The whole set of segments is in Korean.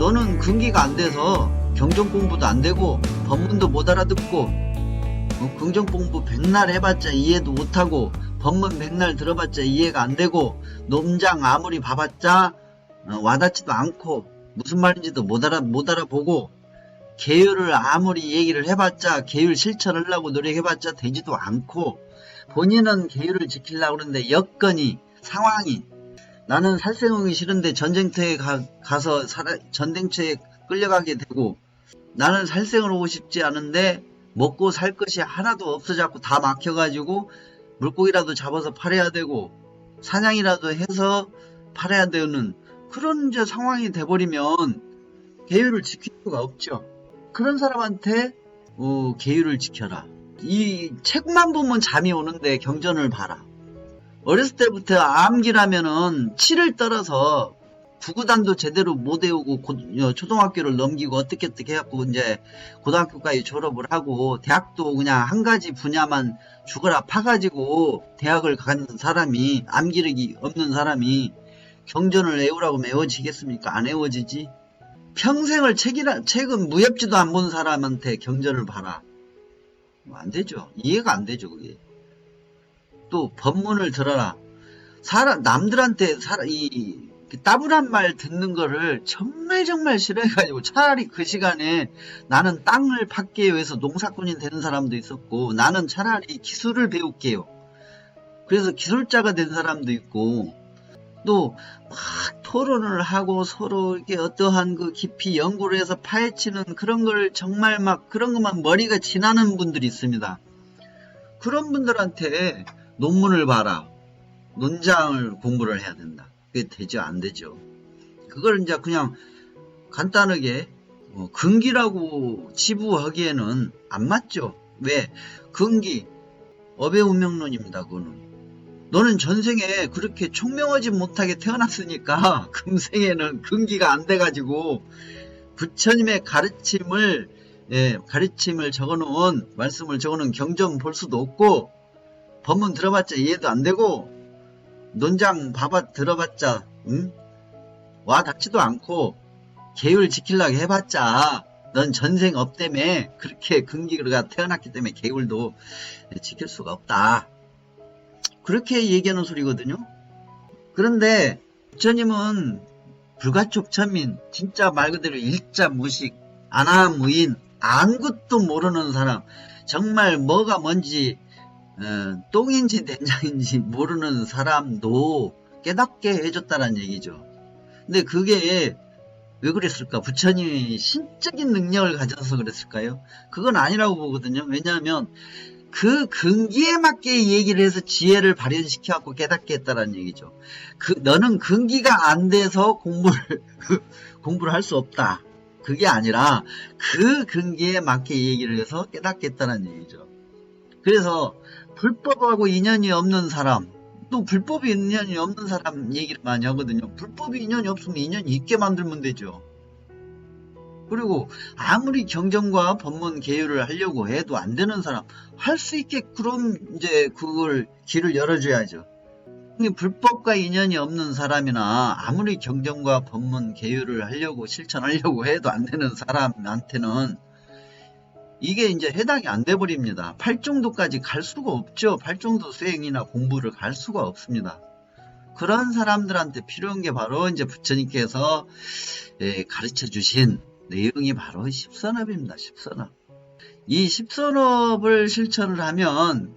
너는 근기가 안 돼서 경전 공부도 안 되고 법문도 못 알아듣고 긍정 공부 백날 해봤자 이해도 못하고 법문 백날 들어봤자 이해가 안 되고 논장 아무리 봐봤자 와닿지도 않고 무슨 말인지도 못 알아보고 계율을 아무리 얘기를 해봤자 계율 실천하려고 노력해봤자 되지도 않고 본인은 계율을 지키려고 그러는데 여건이 상황이 나는 살생하기 싫은데 전쟁터에 가서 전쟁터에 끌려가게 되고 나는 살생을 하고 싶지 않은데 먹고 살 것이 하나도 없어져갖고 다 막혀가지고 물고기라도 잡아서 팔아야 되고 사냥이라도 해서 팔아야 되는 그런 이제 상황이 돼버리면 계율을 지킬 수가 없죠. 그런 사람한테 계율을 지켜라. 이 책만 보면 잠이 오는데 경전을 봐라. 어렸을 때부터 암기라면은 치를 떨어서 구구단도 제대로 못 외우고 초등학교를 넘기고 어떻게 해갖고 이제 고등학교까지 졸업을 하고 대학도 그냥 한 가지 분야만 죽어라 파가지고 대학을 간 사람이 암기력이 없는 사람이 경전을 외우라고 외워지겠습니까? 안 외워지지. 평생을 책은 무협지도 안 본 사람한테 경전을 봐라. 안 되죠. 이해가 안 되죠, 그게. 또 법문을 들어라. 남들한테 따분한 말 듣는 거를 정말 싫어해가지고 차라리 그 시간에 나는 땅을 받기 위해서 농사꾼이 되는 사람도 있었고 나는 차라리 기술을 배울게요. 그래서 기술자가 된 사람도 있고 또 막 토론을 하고 서로 이렇게 어떠한 그 깊이 연구를 해서 파헤치는 그런 걸 정말 막 그런 것만 머리가 지나는 분들이 있습니다. 그런 분들한테 논문을 봐라. 논장을 공부를 해야 된다. 그게 되죠? 안 되죠? 그걸 이제 그냥 간단하게 근기라고 치부하기에는 안 맞죠? 왜? 근기, 업의 운명론입니다. 그거는. 너는 전생에 그렇게 총명하지 못하게 태어났으니까 금생에는 근기가 안 돼가지고 부처님의 가르침을 적어놓은 말씀을 적어놓은 경전 볼 수도 없고 법문 들어봤자 이해도 안 되고 논장 들어봤자 와 닿지도 않고 계율 지키려고 해봤자 넌 전생 업 때문에 그렇게 근기가 태어났기 때문에 계율도 지킬 수가 없다. 그렇게 얘기하는 소리거든요. 그런데 부처님은 불가촉천민, 진짜 말 그대로 일자무식, 안하무인, 아무것도 모르는 사람, 정말 뭐가 뭔지 똥인지 된장인지 모르는 사람도 깨닫게 해줬다는 얘기죠. 근데 그게 왜 그랬을까? 부처님이 신적인 능력을 가져서 그랬을까요? 그건 아니라고 보거든요. 왜냐하면 그 근기에 맞게 얘기를 해서 지혜를 발현시켜갖고 깨닫게 했다는 얘기죠. 너는 근기가 안 돼서 공부를 할 수 없다. 그게 아니라 그 근기에 맞게 얘기를 해서 깨닫게 했다는 얘기죠. 그래서 불법하고 인연이 없는 사람, 또 불법이 인연이 없는 사람 얘기를 많이 하거든요. 불법이 인연이 없으면 인연이 있게 만들면 되죠. 그리고 아무리 경전과 법문 계율을 하려고 해도 안 되는 사람 할 수 있게 그럼 이제 그걸 길을 열어줘야죠. 불법과 인연이 없는 사람이나 아무리 경전과 법문 계율을 하려고 실천하려고 해도 안 되는 사람한테는 이게 이제 해당이 안 돼 버립니다. 팔정도까지 갈 수가 없죠. 팔정도 수행이나 공부를 갈 수가 없습니다. 그런 사람들한테 필요한 게 바로 이제 부처님께서 가르쳐 주신 내용이 바로 십선업입니다. 십선업. 이 십선업을 실천을 하면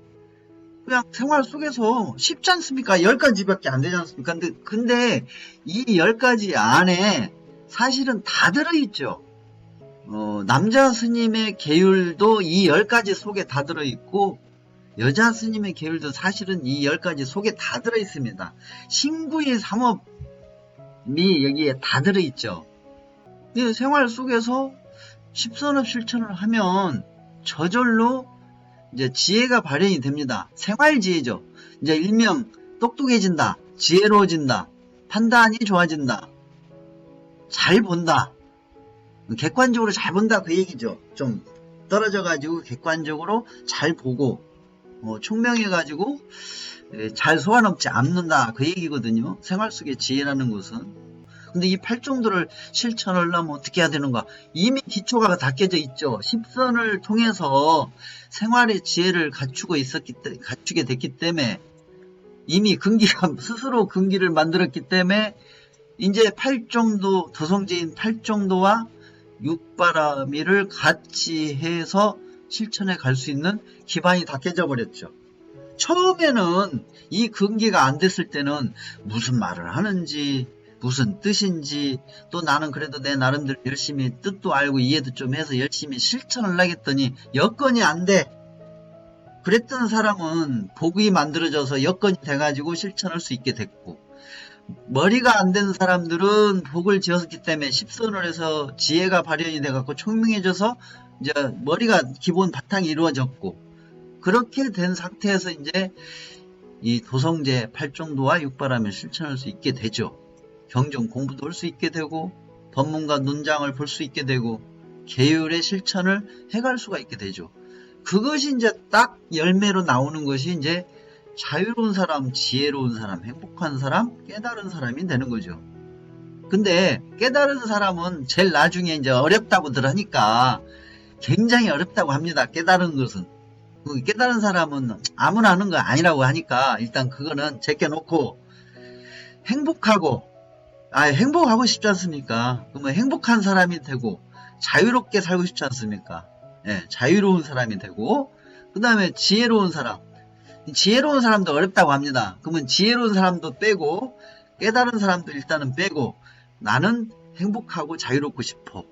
그냥 생활 속에서 쉽지 않습니까? 10가지밖에 안 되지 않습니까? 근데 이 10가지 안에 사실은 다 들어있죠. 남자 스님의 계율도 이 10가지 속에 다 들어있고 여자 스님의 계율도 사실은 이 10가지 속에 다 들어있습니다. 신구의 삼업이 여기에 다 들어있죠. 생활 속에서 십선업 실천을 하면 저절로 이제 지혜가 발현이 됩니다. 생활지혜죠. 이제 일명 똑똑해진다, 지혜로워진다, 판단이 좋아진다, 잘 본다, 객관적으로 잘 본다 그 얘기죠. 좀 떨어져가지고 객관적으로 잘 보고 총명해가지고 잘 소환없지 않는다 그 얘기거든요. 생활 속의 지혜라는 것은. 근데 이 팔정도를 실천을 하려면 어떻게 해야 되는가? 이미 기초가 다 깨져 있죠. 십선을 통해서 생활의 지혜를 갖추게 됐기 때문에 이미 근기가 스스로 근기를 만들었기 때문에 이제 팔정도, 도성제인 팔정도와 육바라밀을 같이 해서 실천해 갈 수 있는 기반이 다 깨져버렸죠. 처음에는 이 근기가 안 됐을 때는 무슨 말을 하는지 무슨 뜻인지 또 나는 그래도 내 나름대로 열심히 뜻도 알고 이해도 좀 해서 열심히 실천을 하겠더니 여건이 안 돼. 그랬던 사람은 복이 만들어져서 여건이 돼가지고 실천할 수 있게 됐고, 머리가 안 된 사람들은 복을 지었기 때문에 십선을 해서 지혜가 발현이 돼갖고 총명해져서 이제 머리가 기본 바탕이 이루어졌고, 그렇게 된 상태에서 이제 이 도성제 팔정도와 육바람을 실천할 수 있게 되죠. 경전 공부도 할 수 있게 되고 법문과 논장을 볼 수 있게 되고 계율의 실천을 해갈 수가 있게 되죠. 그것이 이제 딱 열매로 나오는 것이 이제 자유로운 사람, 지혜로운 사람, 행복한 사람, 깨달은 사람이 되는 거죠. 근데 깨달은 사람은 제일 나중에 이제 어렵다고들 하니까 굉장히 어렵다고 합니다. 깨달은 것은. 깨달은 사람은 아무나 하는 거 아니라고 하니까 일단 그거는 제껴놓고 행복하고 싶지 않습니까? 그러면 행복한 사람이 되고 자유롭게 살고 싶지 않습니까? 예, 자유로운 사람이 되고, 그 다음에 지혜로운 사람도 어렵다고 합니다. 그러면 지혜로운 사람도 빼고 깨달은 사람도 일단은 빼고 나는 행복하고 자유롭고 싶어.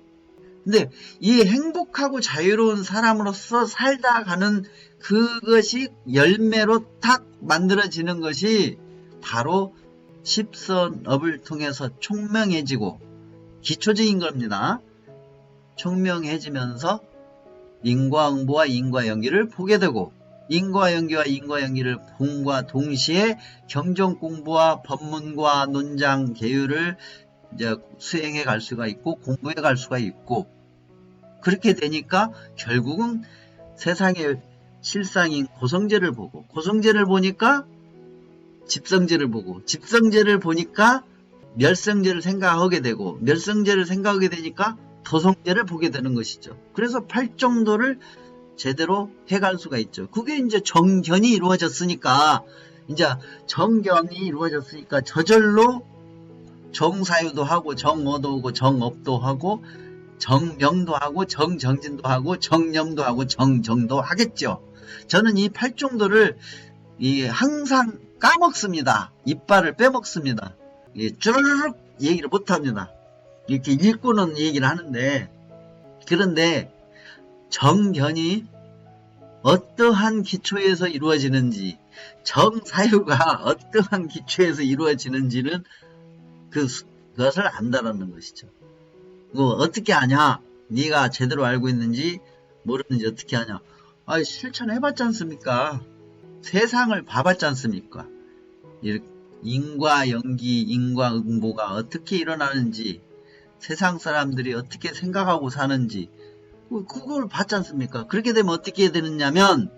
근데 이 행복하고 자유로운 사람으로서 살다 가는 그것이 열매로 탁 만들어지는 것이 바로 십선업을 통해서 총명해지고 기초적인 겁니다. 총명해지면서 인과응보와 인과연기를 보게 되고, 인과연기와 인과연기를 봄과 동시에 경전 공부와 법문과 논장 계율을 이제 수행해 갈 수가 있고 공부해 갈 수가 있고, 그렇게 되니까 결국은 세상의 실상인 고성제를 보고, 고성제를 보니까 집성제를 보고, 집성제를 보니까 멸성제를 생각하게 되고, 멸성제를 생각하게 되니까 도성제를 보게 되는 것이죠. 그래서 팔정도를 제대로 해갈 수가 있죠. 그게 이제 정견이 이루어졌으니까, 저절로 정사유도 하고 정어도 하고 정업도 하고 정명도 하고 정정진도 하고 정념도 하고 정정도 하겠죠. 저는 이 팔정도를 항상 까먹습니다. 이빨을 빼먹습니다. 쭈르륵 얘기를 못합니다. 이렇게 읽고는 얘기를 하는데, 그런데 정견이 어떠한 기초에서 이루어지는지, 정사유가 어떠한 기초에서 이루어지는지는 그것을 안다라는 것이죠. 어떻게 아냐? 네가 제대로 알고 있는지 모르는지 어떻게 아냐? 실천해봤지 않습니까? 세상을 봐봤지 않습니까? 인과연기, 인과응보가 어떻게 일어나는지, 세상 사람들이 어떻게 생각하고 사는지 그걸 봤지 않습니까? 그렇게 되면 어떻게 되느냐면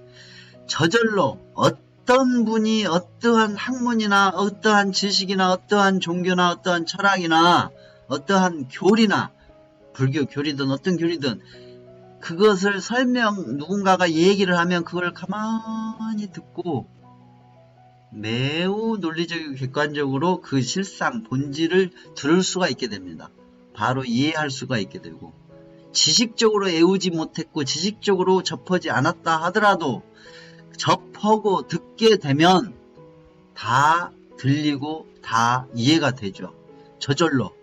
저절로 어떤 분이 어떠한 학문이나 어떠한 지식이나 어떠한 종교나 어떠한 철학이나 어떠한 교리나 불교 교리든 어떤 교리든 그것을 누군가가 얘기를 하면 그걸 가만히 듣고 매우 논리적이고 객관적으로 그 실상 본질을 들을 수가 있게 됩니다. 바로 이해할 수가 있게 되고, 지식적으로 애우지 못했고 지식적으로 접하지 않았다 하더라도 접하고 듣게 되면 다 들리고 다 이해가 되죠. 저절로.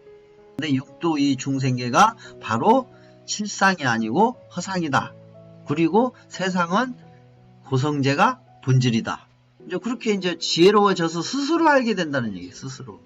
근데 육도 이 중생계가 바로 실상이 아니고 허상이다. 그리고 세상은 고성제가 본질이다. 그렇게 지혜로워져서 스스로 알게 된다는 얘기예요. 스스로.